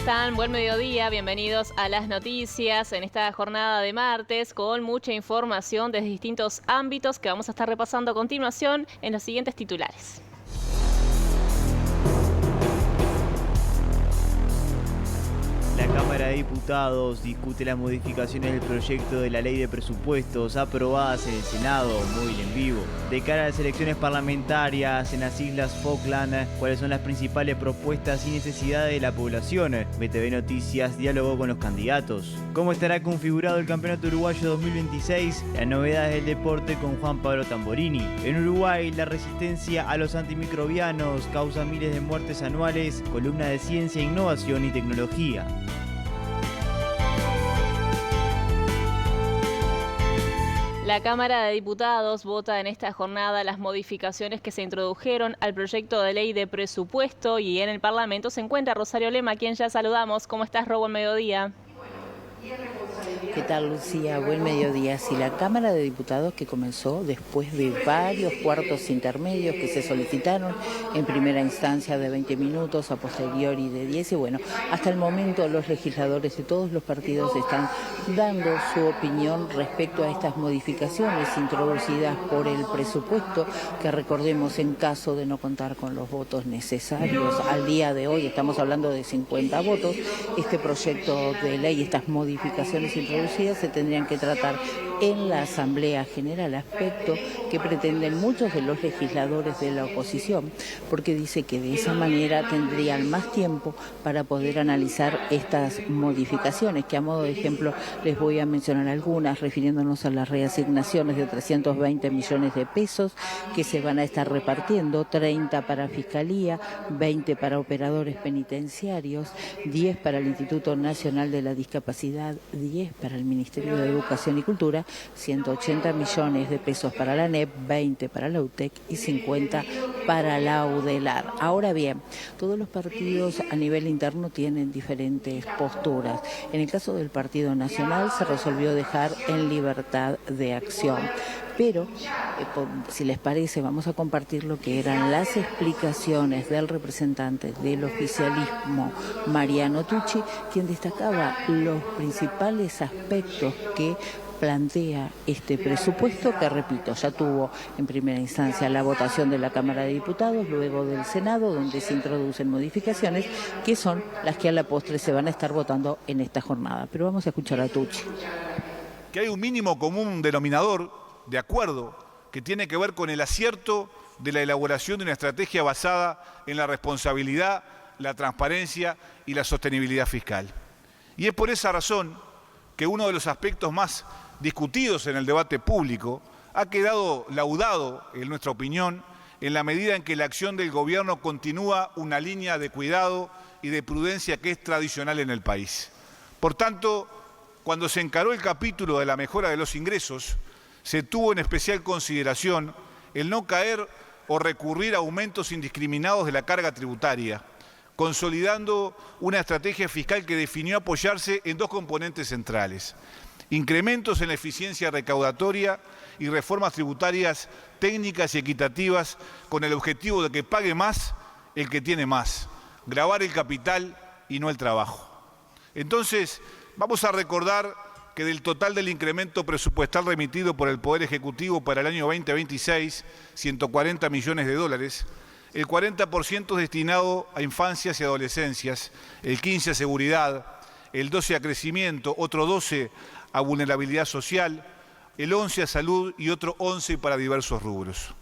están? Buen mediodía, bienvenidos a las noticias en esta jornada de martes con mucha información desde distintos ámbitos que vamos a estar repasando a continuación en los siguientes titulares. La Cámara de Diputados discute las modificaciones del proyecto de la Ley de Presupuestos aprobadas en el Senado, móvil en vivo. De cara a las elecciones parlamentarias en las Islas Falkland, ¿cuáles son las principales propuestas y necesidades de la población? BTV Noticias dialogó con los candidatos. ¿Cómo estará configurado el Campeonato Uruguayo 2026? Las novedades del deporte con Juan Pablo Tamborini. En Uruguay, la resistencia a los antimicrobianos causa miles de muertes anuales. Columna de Ciencia, Innovación y Tecnología. La Cámara de Diputados vota en esta jornada las modificaciones que se introdujeron al proyecto de ley de presupuesto y en el Parlamento se encuentra Rosario Lema, a quien ya saludamos. ¿Cómo estás, Ro? Buen mediodía. ¿Qué tal, Lucía? Buen mediodía. Sí, la Cámara de Diputados, que comenzó después de varios cuartos intermedios que se solicitaron en primera instancia de 20 minutos, a posteriori de 10, y bueno, hasta el momento los legisladores de todos los partidos están dando su opinión respecto a estas modificaciones introducidas por el presupuesto, que recordemos, en caso de no contar con los votos necesarios al día de hoy, estamos hablando de 50 votos, este proyecto de ley, estas modificaciones introducidas se tendrían que tratar en la Asamblea General, aspecto que pretenden muchos de los legisladores de la oposición, porque dice que de esa manera tendrían más tiempo para poder analizar estas modificaciones, que a modo de ejemplo les voy a mencionar algunas, refiriéndonos a las reasignaciones de 320 millones de pesos que se van a estar repartiendo, 30 para Fiscalía, 20 para operadores penitenciarios, 10 para el Instituto Nacional de la Discapacidad, 10 para el Ministerio de Educación y Cultura, 180 millones de pesos para la ANEP, 20 para la UTEC y 50 para la UDELAR. Ahora bien, todos los partidos a nivel interno tienen diferentes posturas. En el caso del Partido Nacional se resolvió dejar en libertad de acción. Pero, si les parece, vamos a compartir lo que eran las explicaciones del representante del oficialismo, Mariano Tucci, quien destacaba los principales aspectos que plantea este presupuesto, que repito, ya tuvo en primera instancia la votación de la Cámara de Diputados, luego del Senado, donde se introducen modificaciones, que son las que a la postre se van a estar votando en esta jornada. Pero vamos a escuchar a Tucci. Que hay un mínimo común denominador de acuerdo que tiene que ver con el acierto de la elaboración de una estrategia basada en la responsabilidad, la transparencia y la sostenibilidad fiscal. Y es por esa razón que uno de los aspectos más discutidos en el debate público ha quedado laudado, en nuestra opinión, en la medida en que la acción del gobierno continúa una línea de cuidado y de prudencia que es tradicional en el país. Por tanto, cuando se encaró el capítulo de la mejora de los ingresos, se tuvo en especial consideración el no caer o recurrir a aumentos indiscriminados de la carga tributaria, consolidando una estrategia fiscal que definió apoyarse en dos componentes centrales: incrementos en la eficiencia recaudatoria y reformas tributarias técnicas y equitativas con el objetivo de que pague más el que tiene más, gravar el capital y no el trabajo. Entonces, vamos a recordar que del total del incremento presupuestal remitido por el Poder Ejecutivo para el año 2026, 140 millones de dólares, el 40% es destinado a infancias y adolescencias, el 15% a seguridad, el 12% a crecimiento, otro 12% a vulnerabilidad social, el 11% a salud y otro 11% para diversos rubros.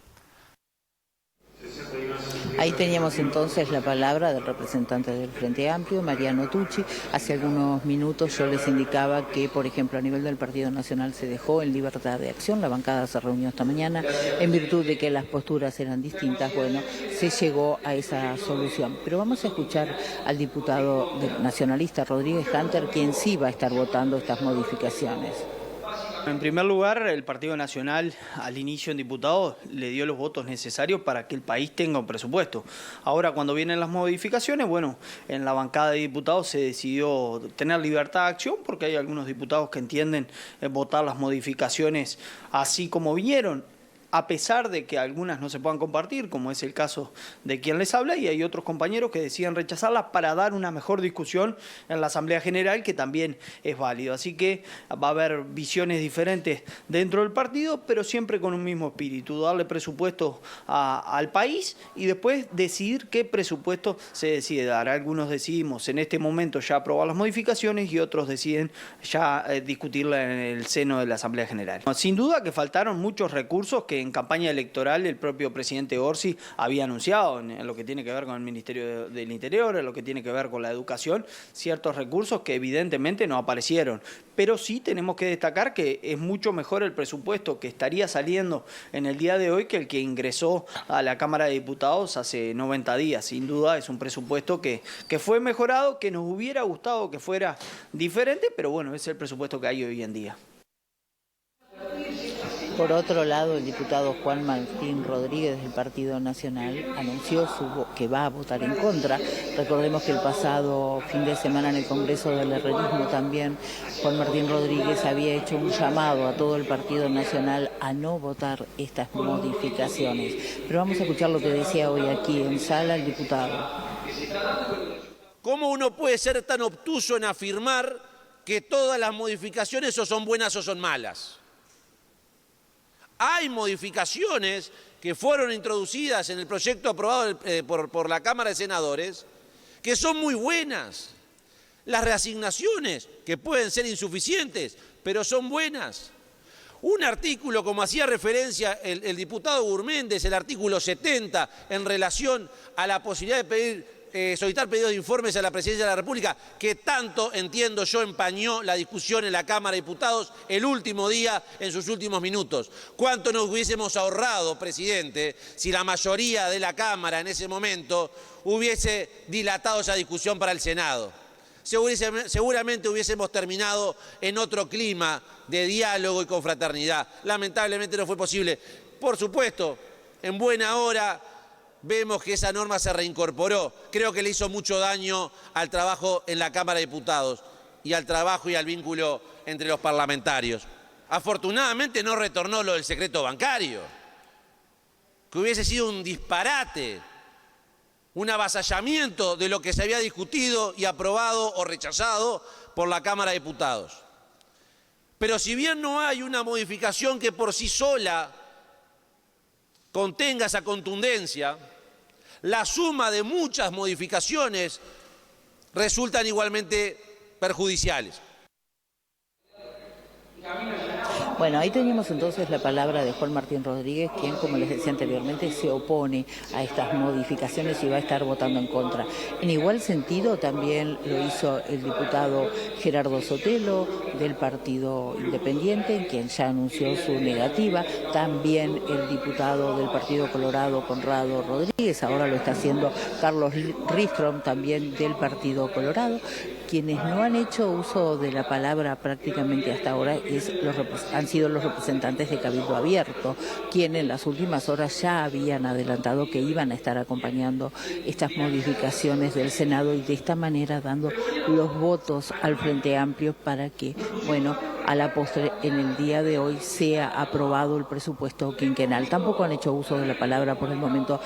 Ahí teníamos entonces la palabra del representante del Frente Amplio, Mariano Tucci. Hace algunos minutos yo les indicaba que, por ejemplo, a nivel del Partido Nacional se dejó en libertad de acción. La bancada se reunió esta mañana en virtud de que las posturas eran distintas. Bueno, se llegó a esa solución. Pero vamos a escuchar al diputado nacionalista Rodríguez Hunter, quien sí va a estar votando estas modificaciones. En primer lugar, el Partido Nacional al inicio en diputados le dio los votos necesarios para que el país tenga un presupuesto. Ahora, cuando vienen las modificaciones, bueno, en la bancada de diputados se decidió tener libertad de acción porque hay algunos diputados que entienden votar las modificaciones así como vinieron. a pesar de que algunas no se puedan compartir, como es el caso de quien les habla, y hay otros compañeros que deciden rechazarlas para dar una mejor discusión en la Asamblea General, que también es válido. Así que va a haber visiones diferentes dentro del partido, pero siempre con un mismo espíritu, darle presupuesto al país y después decidir qué presupuesto se decide dar. Algunos decidimos en este momento ya aprobar las modificaciones y otros deciden ya discutirla en el seno de la Asamblea General. Sin duda que faltaron muchos recursos que en campaña electoral el propio presidente Orsi había anunciado, en lo que tiene que ver con el Ministerio del Interior, en lo que tiene que ver con la educación, ciertos recursos que evidentemente no aparecieron. Pero sí tenemos que destacar que es mucho mejor el presupuesto que estaría saliendo en el día de hoy que el que ingresó a la Cámara de Diputados hace 90 días. Sin duda es un presupuesto que fue mejorado, que nos hubiera gustado que fuera diferente, pero bueno, es el presupuesto que hay hoy en día. Por otro lado, el diputado Juan Martín Rodríguez del Partido Nacional anunció que va a votar en contra. Recordemos que el pasado fin de semana en el Congreso del Herrerismo también Juan Martín Rodríguez había hecho un llamado a todo el Partido Nacional a no votar estas modificaciones. Pero vamos a escuchar lo que decía hoy aquí en sala el diputado. ¿Cómo uno puede ser tan obtuso en afirmar que todas las modificaciones o son buenas o son malas? Hay modificaciones que fueron introducidas en el proyecto aprobado por la Cámara de Senadores que son muy buenas. Las reasignaciones, que pueden ser insuficientes, pero son buenas. Un artículo, como hacía referencia el diputado Gurméndez, el artículo 70, en relación a la posibilidad de solicitar pedidos de informes a la Presidencia de la República, que tanto, entiendo yo, empañó la discusión en la Cámara de Diputados el último día, en sus últimos minutos. ¿Cuánto nos hubiésemos ahorrado, presidente, si la mayoría de la Cámara en ese momento hubiese dilatado esa discusión para el Senado? Seguramente hubiésemos terminado en otro clima de diálogo y confraternidad. Lamentablemente no fue posible. Por supuesto, en buena hora vemos que esa norma se reincorporó. Creo que le hizo mucho daño al trabajo en la Cámara de Diputados y al trabajo y al vínculo entre los parlamentarios. Afortunadamente no retornó lo del secreto bancario, que hubiese sido un disparate, un avasallamiento de lo que se había discutido y aprobado o rechazado por la Cámara de Diputados. Pero si bien no hay una modificación que por sí sola contenga esa contundencia, la suma de muchas modificaciones resultan igualmente perjudiciales. Bueno, ahí teníamos entonces la palabra de Juan Martín Rodríguez, quien, como les decía anteriormente, se opone a estas modificaciones y va a estar votando en contra. En igual sentido también lo hizo el diputado Gerardo Sotelo del Partido Independiente, quien ya anunció su negativa. También el diputado del Partido Colorado, Conrado Rodríguez, ahora lo está haciendo Carlos Ristrom, también del Partido Colorado. Quienes no han hecho uso de la palabra prácticamente hasta ahora han sido los representantes de Cabildo Abierto, quienes en las últimas horas ya habían adelantado que iban a estar acompañando estas modificaciones del Senado y de esta manera dando los votos al Frente Amplio para que, bueno, a la postre en el día de hoy sea aprobado el presupuesto quinquenal. Tampoco han hecho uso de la palabra por el momento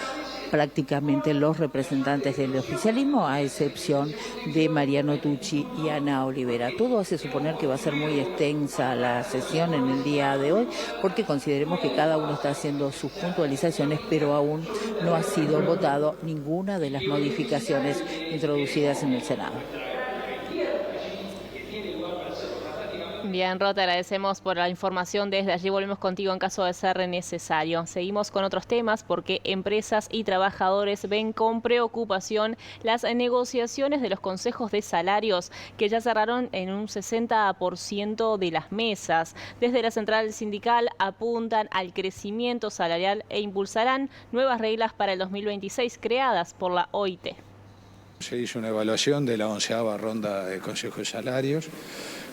prácticamente los representantes del oficialismo, a excepción de Mariano Tucci y Ana Olivera. Todo hace suponer que va a ser muy extensa la sesión en el día de hoy, porque consideremos que cada uno está haciendo sus puntualizaciones, pero aún no ha sido votado ninguna de las modificaciones introducidas en el Senado. Bien, Rota, agradecemos por la información desde allí. Volvemos contigo en caso de ser necesario. Seguimos con otros temas porque empresas y trabajadores ven con preocupación las negociaciones de los consejos de salarios que ya cerraron en un 60% de las mesas. Desde la central sindical apuntan al crecimiento salarial e impulsarán nuevas reglas para el 2026 creadas por la OIT. Se hizo una evaluación de la 11ª ronda de consejos de salarios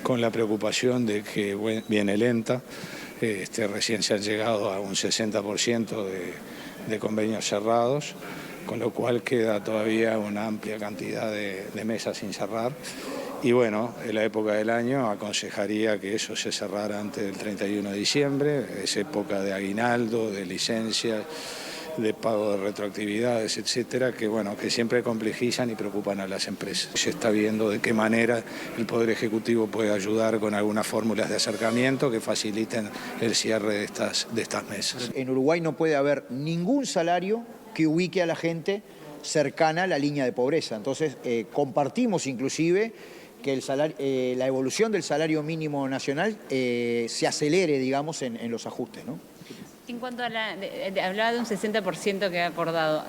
con la preocupación de que viene lenta, recién se han llegado a un 60% de convenios cerrados, con lo cual queda todavía una amplia cantidad de mesas sin cerrar Y bueno, en la época del año aconsejaría que eso se cerrara antes del 31 de diciembre, es época de aguinaldo, de licencias, de pago de retroactividades, etcétera, que bueno, que siempre complejizan y preocupan a las empresas. Se está viendo de qué manera el Poder Ejecutivo puede ayudar con algunas fórmulas de acercamiento que faciliten el cierre de estas mesas. En Uruguay no puede haber ningún salario que ubique a la gente cercana a la línea de pobreza. Entonces, compartimos inclusive que la evolución del salario mínimo nacional se acelere, digamos, en los ajustes, ¿no? En cuanto a hablaba de un 60% que ha acordado,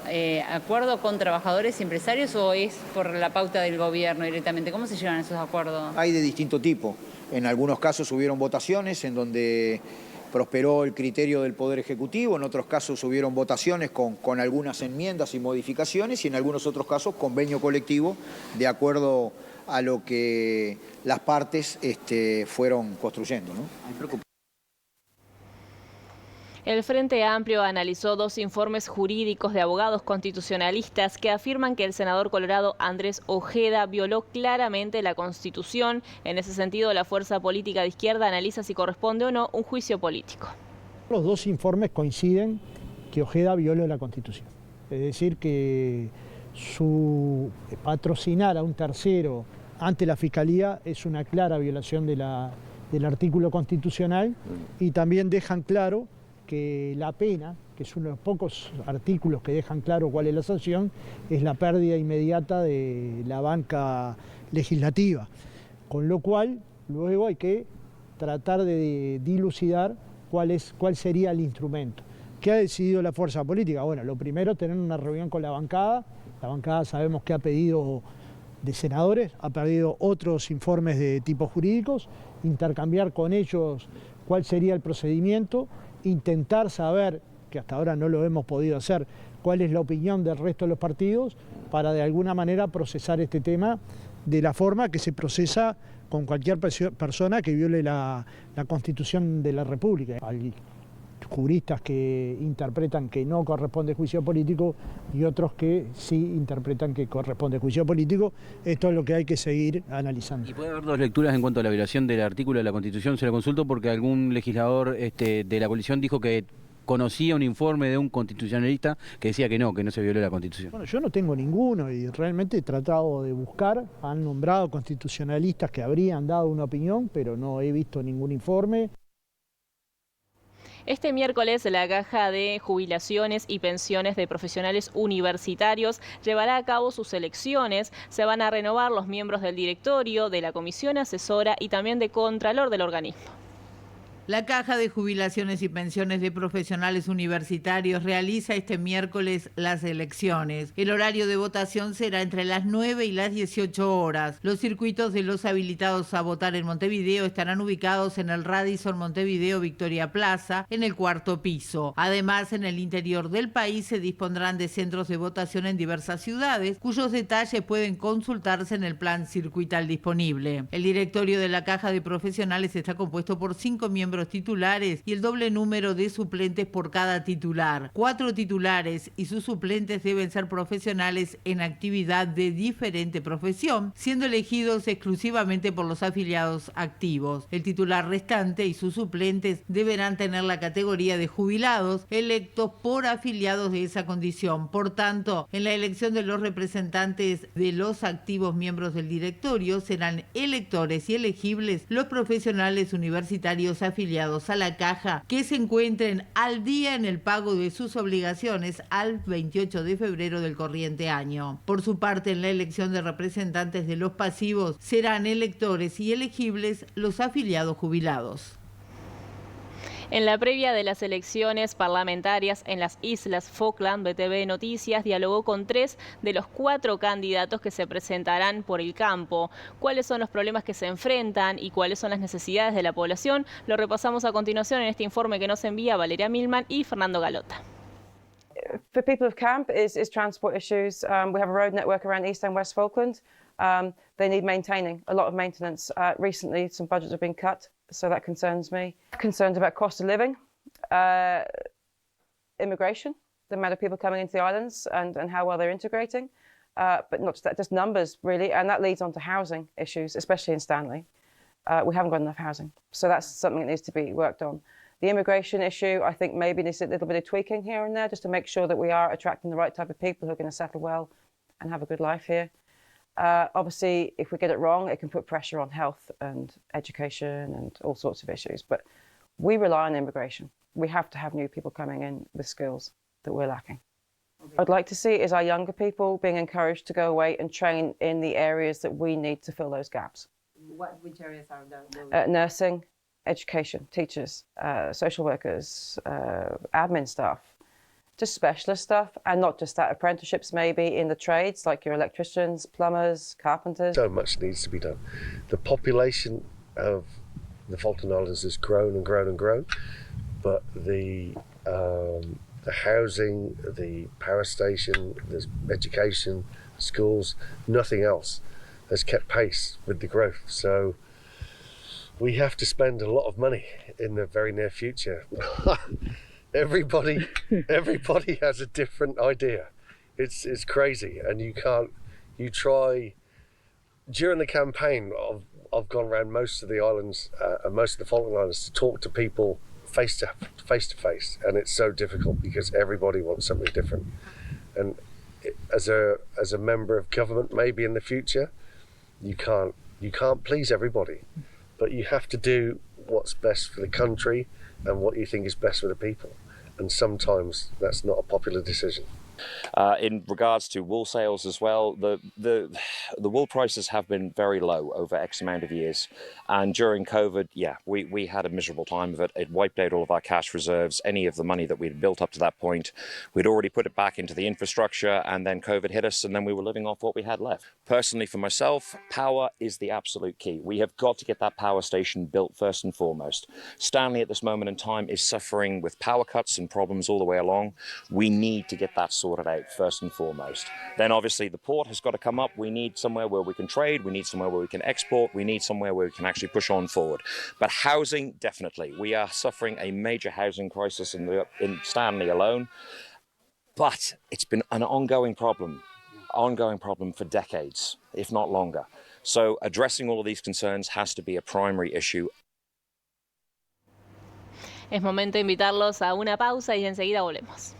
¿acuerdo con trabajadores y empresarios o es por la pauta del gobierno directamente? ¿Cómo se llevan esos acuerdos? Hay de distinto tipo. En algunos casos hubieron votaciones en donde prosperó el criterio del Poder Ejecutivo, en otros casos hubieron votaciones con algunas enmiendas y modificaciones y en algunos otros casos convenio colectivo de acuerdo a lo que las partes fueron construyendo, ¿no? El Frente Amplio analizó 2 informes jurídicos de abogados constitucionalistas que afirman que el senador colorado Andrés Ojeda violó claramente la Constitución. En ese sentido, la fuerza política de izquierda analiza si corresponde o no un juicio político. Los 2 informes coinciden que Ojeda violó la Constitución. Es decir, que su patrocinar a un tercero ante la Fiscalía es una clara violación del artículo constitucional y también dejan claro que la pena, que es uno de los pocos artículos que dejan claro cuál es la sanción, es la pérdida inmediata de la banca legislativa. Con lo cual, luego hay que tratar de dilucidar cuál sería el instrumento. ¿Qué ha decidido la fuerza política? Bueno, lo primero, tener una reunión con la bancada. La bancada sabemos que ha pedido de senadores, ha pedido otros informes de tipos jurídicos, intercambiar con ellos cuál sería el procedimiento, intentar saber, que hasta ahora no lo hemos podido hacer, cuál es la opinión del resto de los partidos para de alguna manera procesar este tema de la forma que se procesa con cualquier persona que viole la Constitución de la República. Hay juristas que interpretan que no corresponde juicio político y otros que sí interpretan que corresponde juicio político. Esto es lo que hay que seguir analizando. ¿Y puede haber 2 lecturas en cuanto a la violación del artículo de la Constitución? Se lo consulto porque algún legislador de la coalición dijo que conocía un informe de un constitucionalista que decía que no se violó la Constitución. Bueno, yo no tengo ninguno y realmente he tratado de buscar, han nombrado constitucionalistas que habrían dado una opinión, pero no he visto ningún informe. Este miércoles, la Caja de Jubilaciones y Pensiones de Profesionales Universitarios llevará a cabo sus elecciones. Se van a renovar los miembros del directorio, de la comisión asesora y también de contralor del organismo. La Caja de Jubilaciones y Pensiones de Profesionales Universitarios realiza este miércoles las elecciones. El horario de votación será entre las 9 y las 18 horas. Los circuitos de los habilitados a votar en Montevideo estarán ubicados en el Radisson Montevideo Victoria Plaza, en el 4º piso. Además, en el interior del país se dispondrán de centros de votación en diversas ciudades, cuyos detalles pueden consultarse en el plan circuital disponible. El directorio de la Caja de Profesionales está compuesto por 5 miembros titulares y el doble número de suplentes por cada titular. 4 titulares y sus suplentes deben ser profesionales en actividad de diferente profesión, siendo elegidos exclusivamente por los afiliados activos. El titular restante y sus suplentes deberán tener la categoría de jubilados electos por afiliados de esa condición. Por tanto, en la elección de los representantes de los activos miembros del directorio serán electores y elegibles los profesionales universitarios afiliados a la Caja que se encuentren al día en el pago de sus obligaciones al 28 de febrero del corriente año. Por su parte, en la elección de representantes de los pasivos serán electores y elegibles los afiliados jubilados. En la previa de las elecciones parlamentarias en las Islas Falkland, BTV Noticias dialogó con 3 de los 4 candidatos que se presentarán por el campo. ¿Cuáles son los problemas que se enfrentan y cuáles son las necesidades de la población? Lo repasamos a continuación en este informe que nos envía Valeria Milman y Fernando Galota. For people of camp is transport issues. We have a road network around East and West Falkland. They need maintaining, a lot of maintenance. Recently, some budgets have been cut, so that concerns me. Concerned about cost of living, immigration, the amount of people coming into the islands and how well they're integrating. but not just that, just numbers really, and that leads on to housing issues, especially in Stanley. We haven't got enough housing, so that's something that needs to be worked on. The immigration issue, I think maybe needs a little bit of tweaking here and there, just to make sure that we are attracting the right type of people who are going to settle well and have a good life here. Obviously, if we get it wrong, it can put pressure on health and education and all sorts of issues. But we rely on immigration. We have to have new people coming in with skills that we're lacking. Okay. I'd like to see is our younger people being encouraged to go away and train in the areas that we need to fill those gaps. Which areas are those? Nursing, education, teachers, social workers, admin staff. Just specialist stuff, and not just that, apprenticeships maybe in the trades, like your electricians, plumbers, carpenters. So much needs to be done. The population of the Falkland Islands has grown and grown and grown, but the housing, the power station, the education, schools, nothing else has kept pace with the growth. So we have to spend a lot of money in the very near future. Everybody has a different idea. It's crazy, and you try. During the campaign, I've gone around most of the islands and most of the Falkland Islands to talk to people face to face, and it's so difficult because everybody wants something different. And as a member of government, maybe in the future, you can't please everybody, but you have to do what's best for the country and what you think is best for the people. And sometimes that's not a popular decision. In regards to wool sales as well, the wool prices have been very low over X amount of years, and during COVID, we had a miserable time of it. It wiped out all of our cash reserves. Any of the money that we'd built up to that point, we'd already put it back into the infrastructure, and then COVID hit us, and then we were living off what we had left. Personally, for myself, power is the absolute key. We have got to get that power station built first and foremost. Stanley at this moment in time is suffering with power cuts and problems all the way along. We need to get that sorted out first and foremost. Then obviously the port has got to come up. We need somewhere where we can trade. We need somewhere where we can export. We need somewhere where we can actually push on forward. But housing, definitely. We are suffering a major housing crisis in Stanley alone. But it's been an ongoing problem for decades, if not longer. So addressing all of these concerns has to be a primary issue. Es momento de invitarlos a una pausa y enseguida volvemos.